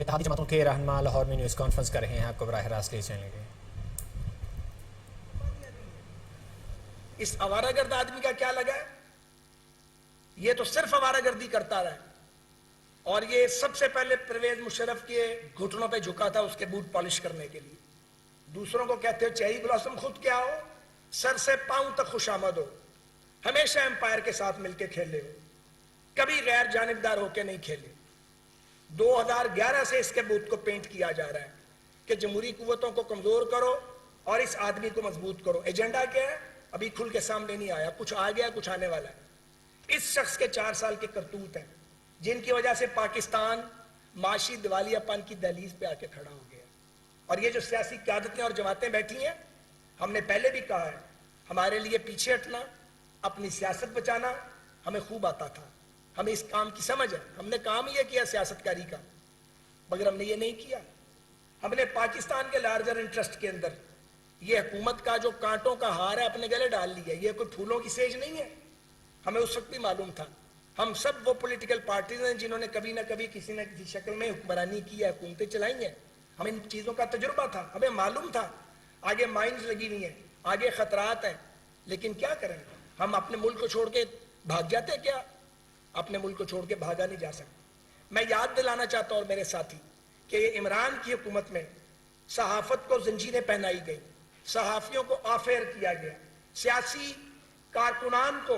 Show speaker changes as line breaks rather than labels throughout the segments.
اتحادی جماعتوں کے رہنما لاہور میں نیوز کانفرنس کر رہے ہیں، آپ کو براہ راست لیے چینل کے
اس آوارہ گرد آدمی کا کیا لگا ہے؟ یہ تو صرف آوارہ گردی کرتا رہا ہے، اور یہ سب سے پہلے پرویز مشرف کے گھٹنوں پہ جھکا تھا اس کے بوٹ پالش کرنے کے لیے۔ دوسروں کو کہتے ہو چیری بلاسم، خود کیا ہو؟ سر سے پاؤں تک خوش آمد ہو، ہمیشہ امپائر کے ساتھ مل کے کھیلے ہو، کبھی غیر جانبدار ہو کے نہیں کھیلے۔ 2011 سے اس کے بوت کو پینٹ کیا جا رہا ہے کہ جمہوری قوتوں کو کمزور کرو اور اس آدمی کو مضبوط کرو۔ ایجنڈا کیا ہے؟ ابھی کھل کے سامنے نہیں آیا، کچھ آ گیا، کچھ آنے والا ہے۔ اس شخص کے 4 سال کے کرتوت ہیں جن کی وجہ سے پاکستان معاشی دیوالیہ پن کی دہلیز پہ آ کے کھڑا ہو گیا۔ اور یہ جو سیاسی قیادتیں اور جماعتیں بیٹھی ہیں، ہم نے پہلے بھی کہا ہے، ہمارے لیے پیچھے ہٹنا، اپنی سیاست بچانا ہمیں خوب آتا تھا، ہمیں اس کام کی سمجھ ہے، ہم نے کام یہ کیا سیاست کاری کا، مگر ہم نے یہ نہیں کیا۔ ہم نے پاکستان کے لارجر انٹرسٹ کے اندر یہ حکومت کا جو کانٹوں کا ہار ہے اپنے گلے ڈال لیا۔ یہ کوئی پھولوں کی سیج نہیں ہے، ہمیں اس وقت بھی معلوم تھا۔ ہم سب وہ پولیٹیکل پارٹیز ہیں جنہوں نے کبھی نہ کبھی کسی نہ کسی شکل میں حکمرانی کی ہے، حکومتیں چلائی ہیں، ہمیں ان چیزوں کا تجربہ تھا، ہمیں معلوم تھا آگے مائنز لگی ہوئی ہیں، آگے خطرات ہیں، لیکن کیا کریں؟ ہم اپنے ملک کو چھوڑ کے بھاگ جاتے کیا؟ اپنے ملک کو چھوڑ کے بھاگا نہیں جا سکتا۔ میں یاد دلانا چاہتا ہوں اور میرے ساتھی کہ یہ عمران کی حکومت میں صحافت کو زنجیریں پہنائی گئی، صحافیوں کو آف ایئر کیا گیا، سیاسی کارکنان کو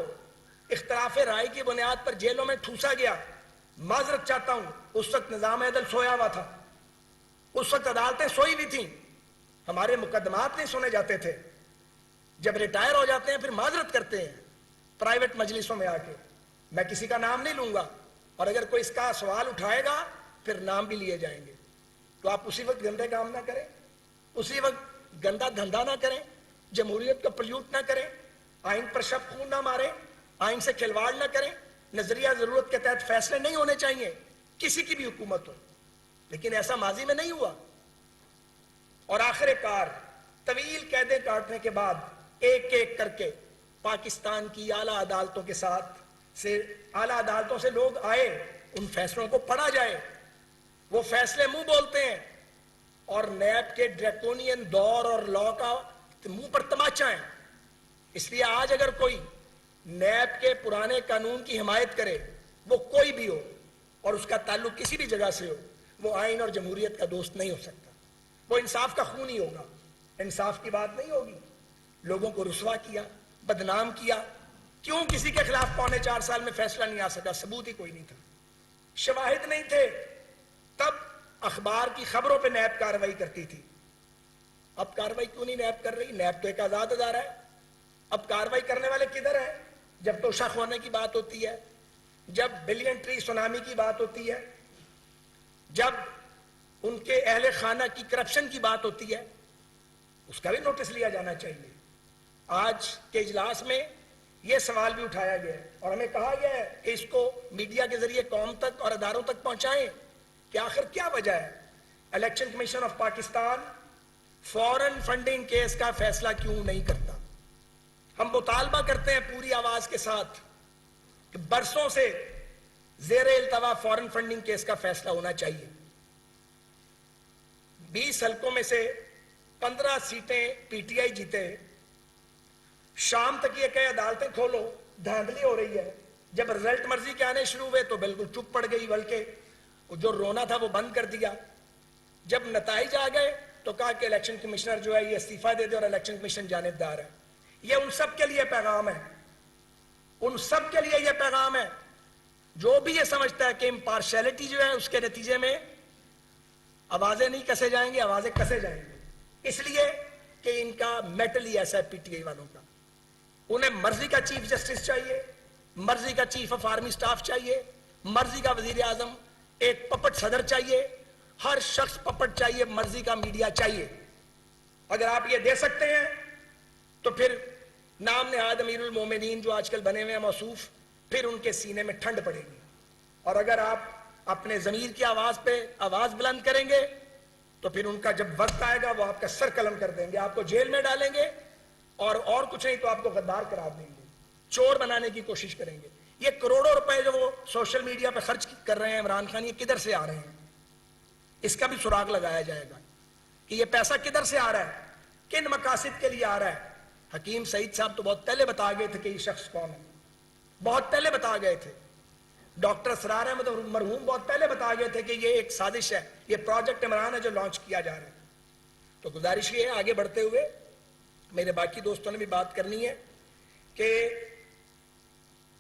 اختلاف رائے کی بنیاد پر جیلوں میں ٹھوسا گیا۔ معذرت چاہتا ہوں، اس وقت نظام عدل سویا ہوا تھا، اس وقت عدالتیں سوئی ہوئی تھیں، ہمارے مقدمات نہیں سنے جاتے تھے۔ جب ریٹائر ہو جاتے ہیں پھر معذرت کرتے ہیں پرائیویٹ مجلسوں میں آ کے، میں کسی کا نام نہیں لوں گا، اور اگر کوئی اس کا سوال اٹھائے گا پھر نام بھی لیے جائیں گے۔ تو آپ اسی وقت گندے کام نہ کریں، اسی وقت گندا دھندا نہ کریں، جمہوریت کو پلیوٹ نہ کریں، آئین پر شب خون نہ ماریں، آئین سے کھلواڑ نہ کریں۔ نظریہ ضرورت کے تحت فیصلے نہیں ہونے چاہیے، کسی کی بھی حکومت ہو، لیکن ایسا ماضی میں نہیں ہوا۔ اور آخر کار طویل قیدیں کاٹنے کے بعد ایک ایک کر کے پاکستان کی اعلیٰ عدالتوں کے ساتھ اعلیٰ عدالتوں سے لوگ آئے، ان فیصلوں کو پڑھا جائے، وہ فیصلے منہ بولتے ہیں، اور نیب کے ڈریکونین دور اور لا کا منہ پر تماچا ہے۔ اس لیے آج اگر کوئی نیب کے پرانے قانون کی حمایت کرے، وہ کوئی بھی ہو اور اس کا تعلق کسی بھی جگہ سے ہو، وہ آئین اور جمہوریت کا دوست نہیں ہو سکتا، وہ انصاف کا خون ہی ہوگا، انصاف کی بات نہیں ہوگی۔ لوگوں کو رسوا کیا، بدنام کیا، کیوں کسی کے خلاف 4.25 سال میں فیصلہ نہیں آ سکا؟ ثبوت ہی کوئی نہیں تھا، شواہد نہیں تھے، تب اخبار کی خبروں پہ نیب کارروائی کرتی تھی۔ اب کارروائی کیوں نہیں نیب کر رہی؟ نیب تو ایک آزاد ادارہ ہے، اب کارروائی کرنے والے کدھر ہیں؟ جب توشہ خوانے کی بات ہوتی ہے، جب بلین ٹری سونامی کی بات ہوتی ہے، جب ان کے اہل خانہ کی کرپشن کی بات ہوتی ہے، اس کا بھی نوٹس لیا جانا چاہیے۔ آج کے اجلاس میں یہ سوال بھی اٹھایا گیا ہے اور ہمیں کہا گیا ہے کہ اس کو میڈیا کے ذریعے قوم تک اور اداروں تک پہنچائیں کہ آخر کیا وجہ ہے election commission of Pakistan foreign funding case کا فیصلہ کیوں نہیں کرتا؟ ہم مطالبہ کرتے ہیں پوری آواز کے ساتھ کہ برسوں سے زیر التوا فورن فنڈنگ کیس کا فیصلہ ہونا چاہیے۔ 20 حلقوں میں سے 15 سیٹیں پی ٹی آئی جیتے، شام تک یہ کہے عدالتیں کھولو، دھاندلی ہو رہی ہے۔ جب رزلٹ مرضی کے آنے شروع ہوئے تو بالکل چپ پڑ گئی، بلکہ جو رونا تھا وہ بند کر دیا۔ جب نتائج آ گئے تو کہا کہ الیکشن کمشنر جو ہے یہ استعفیٰ دے دے اور الیکشن کمیشن جانبدار ہے۔ یہ ان سب کے لیے پیغام ہے، ان سب کے لیے یہ پیغام ہے جو بھی یہ سمجھتا ہے کہ امپارشیلٹی جو ہے اس کے نتیجے میں آوازیں نہیں کسے جائیں گے، آوازیں کسے جائیں گے، اس لیے کہ ان کا میٹل ہی ایسا ہے پی ٹی آئی والوں کا۔ انہیں مرضی کا چیف جسٹس چاہیے، مرضی کا چیف آف آرمی سٹاف چاہیے، مرضی کا وزیر اعظم، ایک پپٹ صدر چاہیے، ہر شخص پپٹ چاہیے، مرضی کا میڈیا چاہیے۔ اگر آپ یہ دے سکتے ہیں تو پھر نام نہاد امیر المومنین جو آج کل بنے ہوئے ہیں موصوف، پھر ان کے سینے میں ٹھنڈ پڑے گی۔ اور اگر آپ اپنے ضمیر کی آواز پہ آواز بلند کریں گے تو پھر ان کا جب وقت آئے گا وہ آپ کا سر قلم کر دیں گے، آپ کو جیل میں ڈالیں گے، اور کچھ نہیں تو آپ کو غدار قرار دیں گے، چور بنانے کی کوشش کریں گے۔ یہ کروڑوں روپے جو وہ سوشل میڈیا پہ خرچ کر رہے ہیں عمران خان، یہ کدھر سے آ رہے ہیں؟ اس کا بھی سراغ لگایا جائے گا کہ یہ پیسہ کدھر سے آ رہا ہے, کن مقاصد کے لیے آ رہا ہے. حکیم سعید صاحب تو بہت پہلے بتا گئے تھے کہ یہ شخص کون ہے, بہت پہلے بتا گئے تھے. ڈاکٹر اسرار احمد مرحوم بہت پہلے بتا گئے تھے کہ یہ ایک سازش ہے, یہ پروجیکٹ عمران ہے جو لانچ کیا جا رہا ہے. تو گزارش یہ ہے آگے بڑھتے ہوئے, میرے باقی دوستوں نے بھی بات کرنی ہے کہ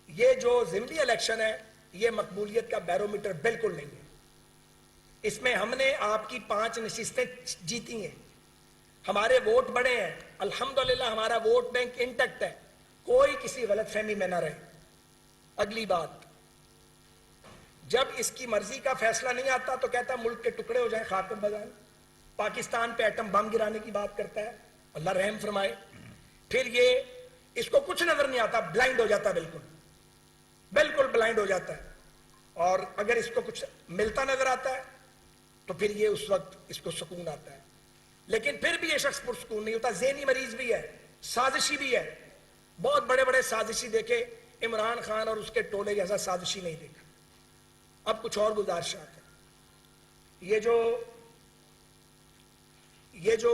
یہ جو ضمنی الیکشن ہے یہ مقبولیت کا بیرومیٹر بالکل نہیں ہے. اس میں ہم نے آپ کی 5 نشستیں جیتی ہیں, ہمارے ووٹ بڑے ہیں, الحمدللہ ہمارا ووٹ بینک انٹیکٹ ہے, کوئی کسی غلط فہمی میں نہ رہے. اگلی بات, جب اس کی مرضی کا فیصلہ نہیں آتا تو کہتا ملک کے ٹکڑے ہو جائیں, خاکم بجائیں. پاکستان پہ ایٹم بم گرانے کی بات کرتا ہے, اللہ رحم فرمائے. پھر یہ اس کو کچھ نظر نہیں آتا, بلائنڈ ہو جاتا, بالکل بلائنڈ ہو جاتا ہے. اور اگر اس کو کچھ ملتا نظر آتا ہے تو پھر یہ اس وقت اس کو سکون آتا ہے. لیکن پھر بھی یہ شخص پرسکون نہیں ہوتا, ذہنی مریض بھی ہے, سازشی بھی ہے. بہت بڑے بڑے سازشی دیکھے, عمران خان اور اس کے ٹولے جیسا سازشی نہیں دیکھا. اب کچھ اور گزارشات ہیں. یہ جو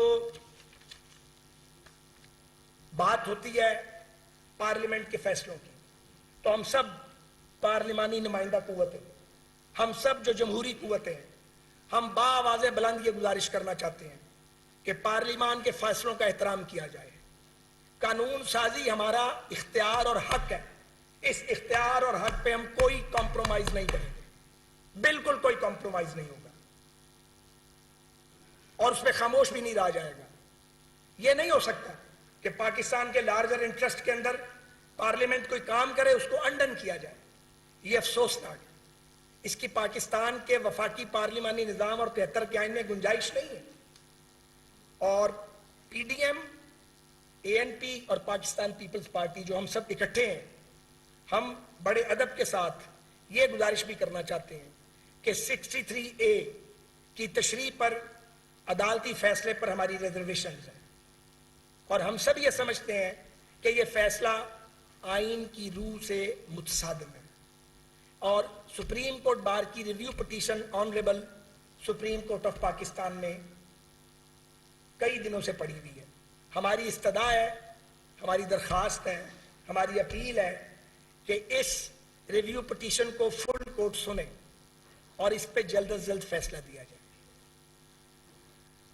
بات ہوتی ہے پارلیمنٹ کے فیصلوں کی, تو ہم سب پارلیمانی نمائندہ قوتیں, ہم سب جو جمہوری قوتیں ہیں, ہم باآواز بلند یہ گزارش کرنا چاہتے ہیں کہ پارلیمان کے فیصلوں کا احترام کیا جائے. قانون سازی ہمارا اختیار اور حق ہے, اس اختیار اور حق پہ ہم کوئی کمپرومائز نہیں کریں گے, بالکل کوئی کمپرومائز نہیں ہوگا, اور اس پہ خاموش بھی نہیں رہا جائے گا. یہ نہیں ہو سکتا کہ پاکستان کے لارجر انٹرسٹ کے اندر پارلیمنٹ کوئی کام کرے اس کو انڈن کیا جائے. یہ افسوسناک ہے. اس کی پاکستان کے وفاقی پارلیمانی نظام اور 73 کے آئین میں گنجائش نہیں ہے. اور پی ڈی ایم, اے این پی اور پاکستان پیپلز پارٹی جو ہم سب اکٹھے ہیں, ہم بڑے ادب کے ساتھ یہ گزارش بھی کرنا چاہتے ہیں کہ 63A کی تشریح پر عدالتی فیصلے پر ہماری ریزرویشنز ہیں, اور ہم سب یہ سمجھتے ہیں کہ یہ فیصلہ آئین کی روح سے متصادم ہے. اور سپریم کورٹ بار کی review petition honourable supreme court of Pakistan میں کئی دنوں سے پڑی ہوئی ہے. ہماری استدعا ہے, ہماری درخواست ہے, ہماری اپیل ہے کہ اس ریویو پٹیشن کو فل کورٹ سنیں اور اس پہ جلد از جلد فیصلہ دیا جائے.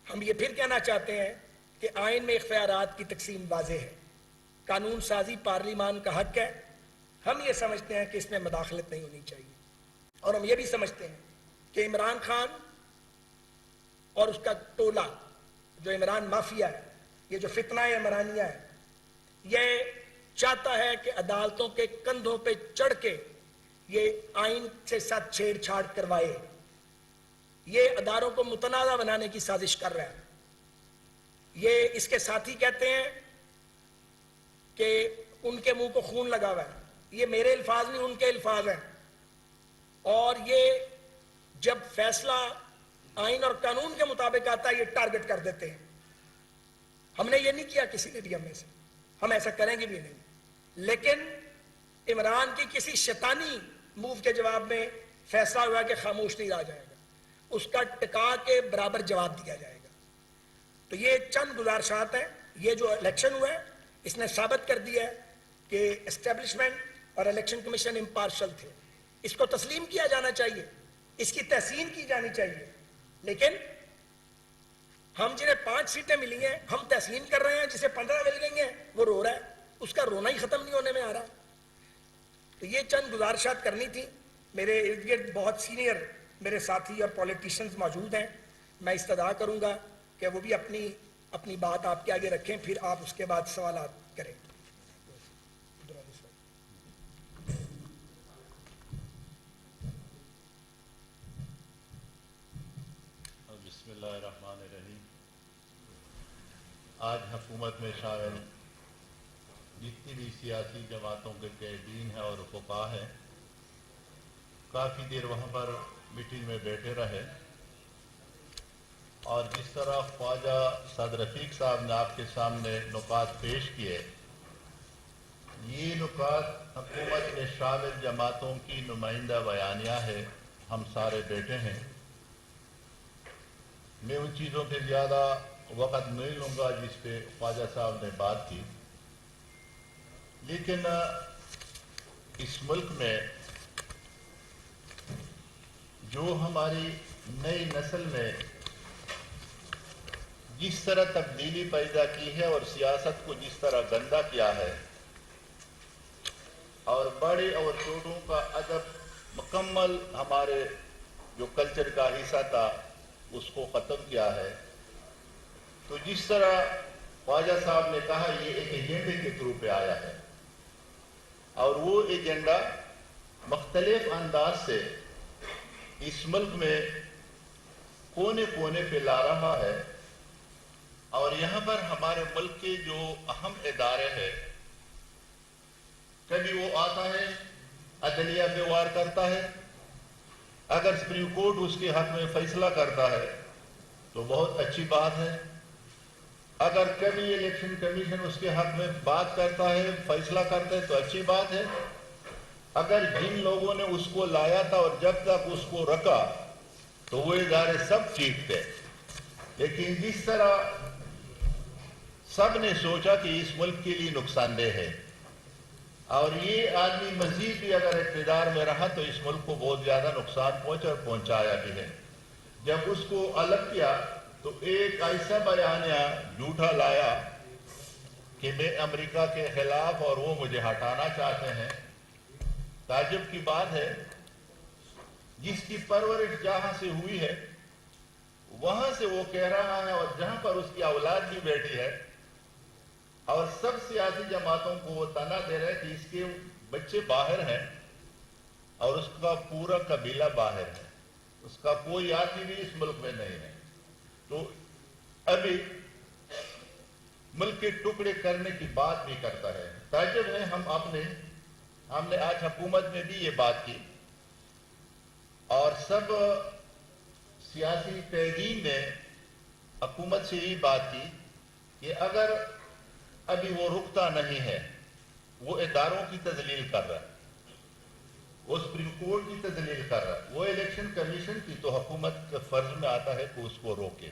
ہم یہ پھر کہنا چاہتے ہیں کہ آئین میں اختیارات کی تقسیم واضح ہے, قانون سازی پارلیمان کا حق ہے. ہم یہ سمجھتے ہیں کہ اس میں مداخلت نہیں ہونی چاہیے, اور ہم یہ بھی سمجھتے ہیں کہ عمران خان اور اس کا ٹولہ جو عمران مافیا ہے, یہ جو فتنہ عمرانیہ ہے, یہ چاہتا ہے کہ عدالتوں کے کندھوں پہ چڑھ کے یہ آئین سے ساتھ چھیڑ چھاڑ کروائے. یہ اداروں کو متنازع بنانے کی سازش کر رہا ہے. یہ اس کے ساتھی کہتے ہیں کہ ان کے منہ کو خون لگا ہوا ہے. یہ میرے الفاظ نہیں, ان کے الفاظ ہیں. اور یہ جب فیصلہ آئین اور قانون کے مطابق آتا ہے یہ ٹارگٹ کر دیتے ہیں. ہم نے یہ نہیں کیا کسی نے بھی ہم میں سے, ہم ایسا کریں گے بھی نہیں. لیکن عمران کی کسی شیطانی موو کے جواب میں فیصلہ ہوا کہ خاموش نہیں رہا جائے گا, اس کا ٹکا کے برابر جواب دیا جائے گا. تو یہ چند گزارشات ہیں. یہ جو الیکشن ہوا ہے اس نے ثابت کر دیا ہے کہ اسٹیبلشمنٹ اور الیکشن کمیشن امپارشل تھے. اس کو تسلیم کیا جانا چاہیے, اس کی تحسین کی جانی چاہیے. لیکن ہم جنہیں 5 سیٹیں ملی ہیں ہم تحسین کر رہے ہیں, جسے 15 مل گئی ہیں وہ رو رہا ہے, اس کا رونا ہی ختم نہیں ہونے میں آ رہا. تو یہ چند گزارشات کرنی تھی. میرے ارد گرد بہت سینئر میرے ساتھی اور پولیٹیشنز موجود ہیں. میں استدعا کروں گا کہ وہ بھی اپنی بات آپ کے آگے رکھیں, پھر آپ اس کے بعد سوالات کریں.
بسم اللہ الرحمن الرحیم. آج حکومت میں شامل جتنی بھی سیاسی جماعتوں کے قائدین ہیں اور فقہا ہیں کافی دیر وہاں پر میٹنگ میں بیٹھے رہے, اور جس طرح خواجہ سعد رفیق صاحب نے آپ کے سامنے نکات پیش کیے, یہ نکات حکومت میں شامل جماعتوں کی نمائندہ بیانیہ ہے. ہم سارے بیٹھے ہیں. میں ان چیزوں پہ زیادہ وقت نہیں لوں گا جس پہ خواجہ صاحب نے بات کی، لیکن اس ملک میں جو ہماری نئی نسل میں جس طرح تبدیلی پیدا کی ہے اور سیاست کو جس طرح گندا کیا ہے اور بڑے اور چھوٹوں کا ادب مکمل ہمارے جو کلچر کا حصہ تھا اس کو ختم کیا ہے، تو جس طرح خواجہ صاحب نے کہا یہ ایک ایجنڈے کے تھرو پہ آیا ہے اور وہ ایجنڈا مختلف انداز سے اس ملک میں کونے کونے پہ لا رہا ہے، اور یہاں پر ہمارے ملک کے جو اہم ادارے ہیں، کبھی وہ آتا ہے عدلیہ پہ وار کرتا ہے، اگر سپریم کورٹ اس کے حق میں فیصلہ کرتا ہے تو بہت اچھی بات ہے، اگر کبھی الیکشن کمیشن اس کے حق میں بات کرتا ہے، فیصلہ کرتا ہے تو اچھی بات ہے، اگر جن لوگوں نے اس کو لایا تھا اور جب تک اس کو رکھا تو وہ ادارے سب ٹھیک تھے، لیکن جس طرح سب نے سوچا کہ اس ملک کے لیے نقصان دہ ہے اور یہ آدمی مزید بھی اگر اقتدار میں رہا تو اس ملک کو بہت زیادہ نقصان پہنچا اور پہنچایا بھی ہے، جب اس کو الگ کیا تو ایک ایسا بیانیہ جھوٹا لایا کہ میں امریکہ کے خلاف اور وہ مجھے ہٹانا چاہتے ہیں۔ تعجب کی بات ہے، جس کی پرورش جہاں سے ہوئی ہے وہاں سے وہ کہہ رہا ہے، اور جہاں پر اس کی اولاد بھی بیٹھی ہے اور سب سیاسی جماعتوں کو وہ طعنہ دے رہے کہ اس کے بچے باہر ہیں اور اس کا پورا قبیلہ باہر ہے، اس کا کوئی آدمی بھی اس ملک میں نہیں ہے، تو ابھی ملک کے ٹکڑے کرنے کی بات بھی کرتا ہے۔ تعجب ہے، ہم نے آج حکومت میں بھی یہ بات کی اور سب سیاسی قائدین نے حکومت سے یہ بات کی کہ اگر ابھی وہ رکتا نہیں ہے، وہ اداروں کی تذلیل کر رہا ہے، وہ سپریم کورٹ کی تذلیل کر رہا ہے، وہ الیکشن کمیشن کی، تو حکومت کے فرض میں آتا ہے کہ اس کو روکے۔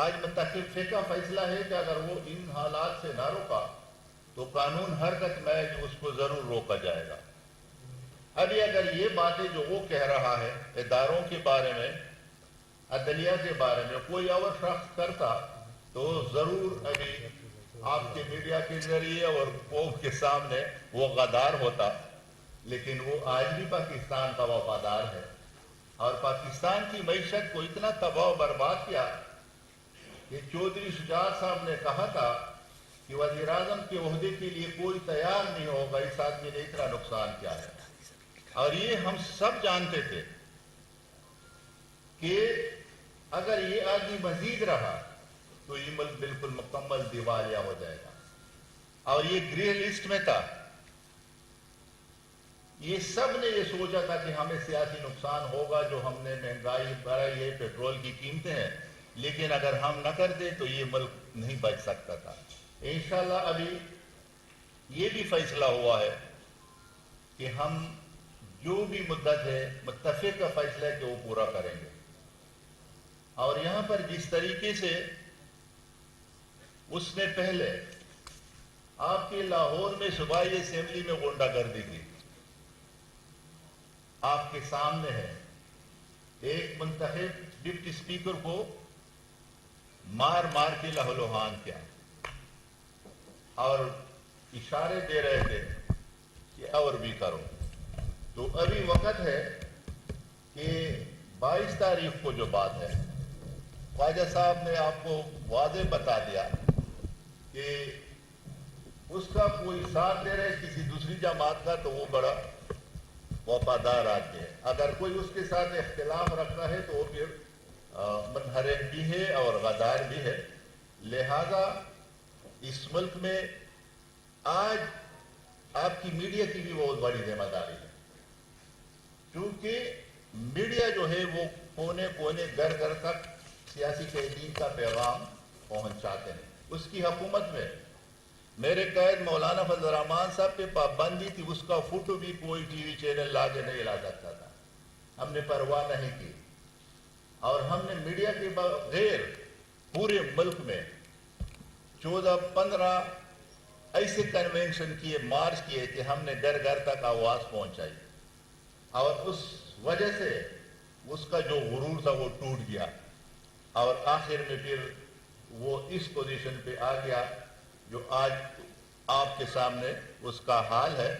آج منتخب کا فیصلہ ہے کہ اگر وہ ان حالات سے نہ روکا تو قانون حرکت میں جو اس کو ضرور روکا جائے گا۔ ابھی اگر یہ باتیں جو وہ کہہ رہا ہے اداروں کے بارے میں، عدلیہ کے بارے میں کوئی اور شخص کرتا تو ضرور ابھی آپ کے میڈیا کے ذریعے اور قوم کے سامنے وہ غدار ہوتا، لیکن وہ آج بھی پاکستان کا وفادار ہے اور پاکستان کی معیشت کو اتنا تباہ و برباد کیا کہ چودھری شجاعت صاحب نے کہا تھا کہ وزیر اعظم کے عہدے کے لیے کوئی تیار نہیں ہوگا، اس آدمی نے اتنا نقصان کیا ہے، اور یہ ہم سب جانتے تھے کہ اگر یہ آدمی مزید رہا تو یہ ملک بالکل مکمل دیوالیہ ہو جائے گا، اور یہ گرے لسٹ میں تھا۔ یہ سب نے یہ سوچا تھا کہ ہمیں سیاسی نقصان ہوگا، جو ہم نے مہنگائی بڑھائی ہے، پیٹرول کی قیمتیں ہیں، لیکن اگر ہم نہ کرتے تو یہ ملک نہیں بچ سکتا تھا۔ انشاءاللہ ابھی یہ بھی فیصلہ ہوا ہے کہ ہم جو بھی مدت ہے متفق کا فیصلہ ہے کہ وہ پورا کریں گے، اور یہاں پر جس طریقے سے اس نے پہلے آپ کے لاہور میں صوبائی اسمبلی میں غنڈہ گردی کی، آپ کے سامنے ہے، ایک منتخب ڈپٹی اسپیکر کو مار مار کے لہولوہان کیا اور اشارے دے رہے تھے کہ اور بھی کرو۔ تو ابھی وقت ہے کہ 22 تاریخ کو جو بات ہے، خواجہ صاحب نے آپ کو واضح بتا دیا کہ اس کا کوئی ساتھ دے رہے کسی دوسری جماعت کا تو وہ بڑا وفادار آدمی ہے، اگر کوئی اس کے ساتھ اختلاف رکھتا ہے تو وہ پھر منحرف بھی ہے اور غدار بھی ہے۔ لہذا اس ملک میں آج آپ کی میڈیا کی بھی بہت بڑی ذمہ داری ہے، کیونکہ میڈیا جو ہے وہ کونے کونے گھر گھر تک سیاسی قائدین کا پیغام پہنچاتے ہیں۔ اس کی حکومت میں میرے قائد مولانا فضل الرحمان صاحب پہ پابندی تھی، اس کا فوٹو بھی کوئی ٹی وی چینل لا کے نہیں لا سکتا تھا، ہم نے پرواہ نہیں کی، اور ہم نے میڈیا کے بغیر پورے ملک میں 14-15 ایسے کنونشن کیے، مارچ کیے کہ ہم نے گھر گھر تک آواز پہنچائی، اور اس وجہ سے اس کا جو غرور تھا وہ ٹوٹ گیا، اور آخر میں پھر وہ اس پوزیشن پہ آ گیا جو آج آپ کے سامنے اس کا حال ہے۔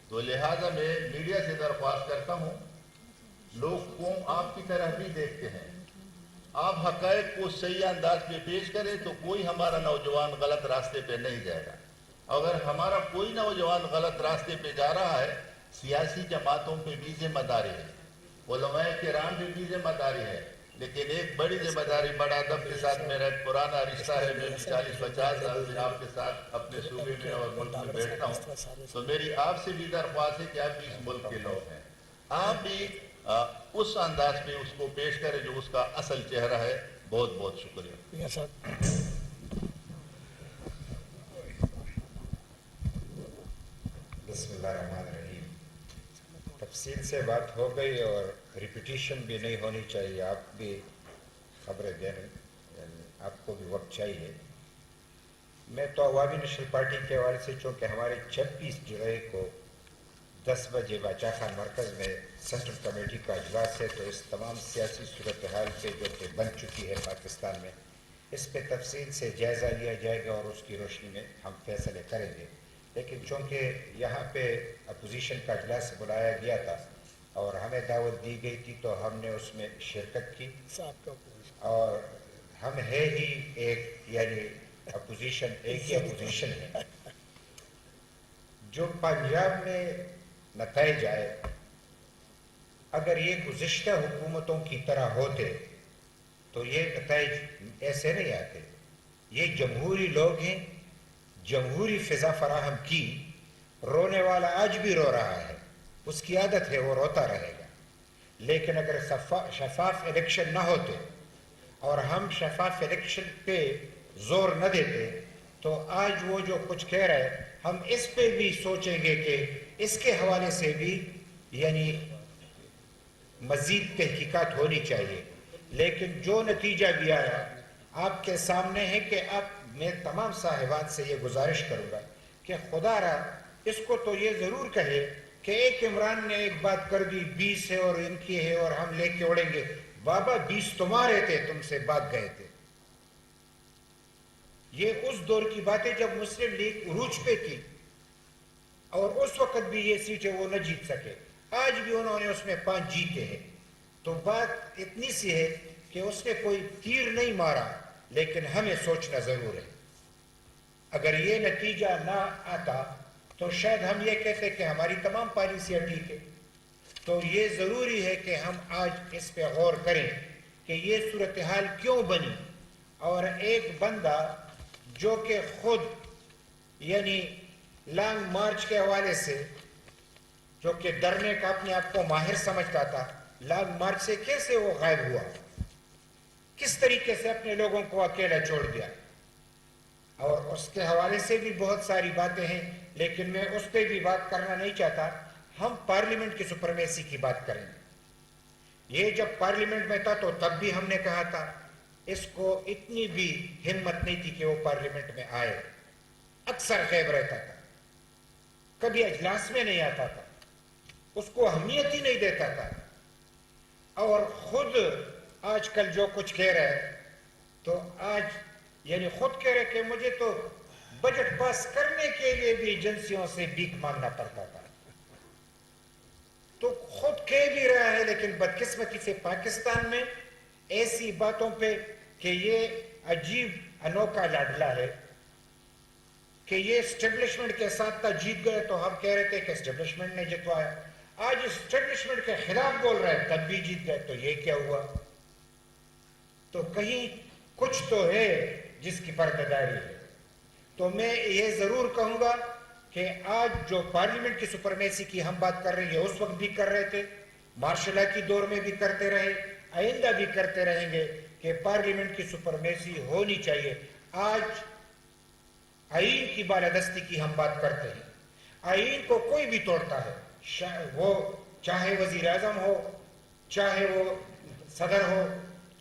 تو لہذا میں میڈیا سے درخواست کرتا ہوں، لوگ قوم آپ کی طرح بھی دیکھتے ہیں، آپ حقائق کو صحیح انداز پہ پیش کریں تو کوئی ہمارا نوجوان غلط راستے پہ نہیں جائے گا۔ اگر ہمارا کوئی نوجوان غلط راستے پہ جا رہا ہے، سیاسی جماعتوں پہ بھی ذمہ داری ہے، علماء کرام پہ بھی ذمہ داری ہے، لیکن ایک بڑی ذمہ داری، بڑا ادب کے ساتھ میرا ایک پرانا رشتہ ہے، میں 40-50 سال سے آپ کے ساتھ اپنے صوبے میں اور ملک میں بیٹھتا ہوں، تو میری آپ سے بھی درخواست ہے کہ آپ بھی اس ملک کے لوگ ہیں، آپ بھی اس انداز پہ اس کو پیش کریں جو اس کا اصل چہرہ ہے۔ بہت بہت شکریہ۔
بسم اللہ الرحمن الرحیم۔ تفصیل سے بات ہو گئی اور ریپیٹیشن بھی نہیں ہونی چاہیے، آپ بھی خبریں دینے، یعنی آپ کو بھی وقت چاہیے۔ میں تو عوامی نیشنل پارٹی کے حوالے سے، چونکہ ہمارے 26 جولائی کو 10 بجے باچا خان مرکز میں سینٹرل کمیٹی کا اجلاس ہے، تو اس تمام سیاسی صورتحال پہ جو کہ بن چکی ہے پاکستان میں، اس پہ تفصیل سے جائزہ لیا جائے گا اور اس کی روشنی میں ہم فیصلے کریں گے۔ لیکن چونکہ یہاں پہ اپوزیشن کا اجلاس بلایا گیا تھا اور ہمیں دعوت دی گئی تھی، تو ہم نے اس میں شرکت کی، اور ہم ہے ہی ایک، یعنی اپوزیشن ایک ہی اپوزیشن ہے۔ جو پنجاب میں نتائج آئے، اگر یہ گزشتہ حکومتوں کی طرح ہوتے تو یہ نتائج ایسے نہیں آتے۔ یہ جمہوری لوگ ہیں، جمہوری فضا فراہم کی، رونے والا آج بھی رو رہا ہے، اس کی عادت ہے، وہ روتا رہے گا۔ لیکن اگر شفاف الیکشن نہ ہوتے اور ہم شفاف الیکشن پہ زور نہ دیتے، تو آج وہ جو کچھ کہہ رہے ہیں، ہم اس پہ بھی سوچیں گے کہ اس کے حوالے سے بھی یعنی مزید تحقیقات ہونی چاہیے۔ لیکن جو نتیجہ بھی آیا آپ کے سامنے ہے، کہ میں تمام صاحبان سے یہ گزارش کروں گا کہ خدا را اس کو تو یہ ضرور کہے کہ ایک عمران نے ایک بات کر دی، 20 ہے اور ان کی ہے اور ہم لے کے اڑیں گے۔ بابا 20 تمہارے تھے، تم سے بھاگ گئے تھے۔ یہ اس دور کی باتیں جب مسلم لیگ عروج پہ تھی، اور اس وقت بھی یہ سیٹیں وہ نہ جیت سکے، آج بھی انہوں نے اس میں 5 جیتے ہیں۔ تو بات اتنی سی ہے کہ اس نے کوئی تیر نہیں مارا، لیکن ہمیں سوچنا ضرور ہے۔ اگر یہ نتیجہ نہ آتا تو شاید ہم یہ کہتے کہ ہماری تمام پالیسیاں ٹھیک ہے۔ تو یہ ضروری ہے کہ ہم آج اس پہ غور کریں کہ یہ صورتحال کیوں بنی، اور ایک بندہ جو کہ خود یعنی لانگ مارچ کے حوالے سے، جو کہ ڈرنے کا اپنے آپ کو ماہر سمجھتا تھا، لانگ مارچ سے کیسے وہ غائب ہوا، کس طریقے سے اپنے لوگوں کو اکیلا چھوڑ دیا، اور اس کے حوالے سے بھی بہت ساری باتیں ہیں، لیکن میں اس پہ بھی بات کرنا نہیں چاہتا۔ ہم پارلیمنٹ کی سپرمیسی کی بات کریں گے۔ یہ جب پارلیمنٹ میں تھا تو تب بھی ہم نے کہا تھا، اس کو اتنی بھی ہمت نہیں تھی کہ وہ پارلیمنٹ میں آئے، اکثر غائب رہتا تھا، کبھی اجلاس میں نہیں آتا تھا، اس کو اہمیت ہی نہیں دیتا تھا، اور خود آج کل جو کچھ کہہ رہے، تو آج یعنی خود کہہ رہے کہ مجھے تو بجٹ پاس کرنے کے لیے بھی ایجنسیوں سے بھیک مانگنا پڑتا تھا۔ تو خود کہہ بھی رہا ہے، لیکن بدقسمتی سے پاکستان میں ایسی باتوں پہ کہ یہ عجیب انوکھا لاڈلا ہے کہ یہ اسٹیبلشمنٹ کے ساتھ تھا، جیت گئے تو ہم کہہ رہے تھے کہ اسٹیبلشمنٹ نے جتوایا، آج اسٹیبلشمنٹ کے خلاف بول رہے ہیں، تب بھی جیت گئے، تو یہ کیا ہوا؟ تو کہیں کچھ تو ہے جس کی پردہ داری ہے۔ تو میں یہ ضرور کہوں گا کہ آج جو پارلیمنٹ کی سپرمیسی کی ہم بات کر رہے ہیں، اس وقت بھی کر رہے تھے، مارشل لا کی دور میں بھی کرتے رہے، آئندہ بھی کرتے رہیں گے کہ پارلیمنٹ کی سپرمیسی ہونی چاہیے۔ آج آئین کی بالادستی کی ہم بات کرتے ہیں، آئین کو کوئی بھی توڑتا ہے، وہ چاہے وزیر اعظم ہو، چاہے وہ صدر ہو،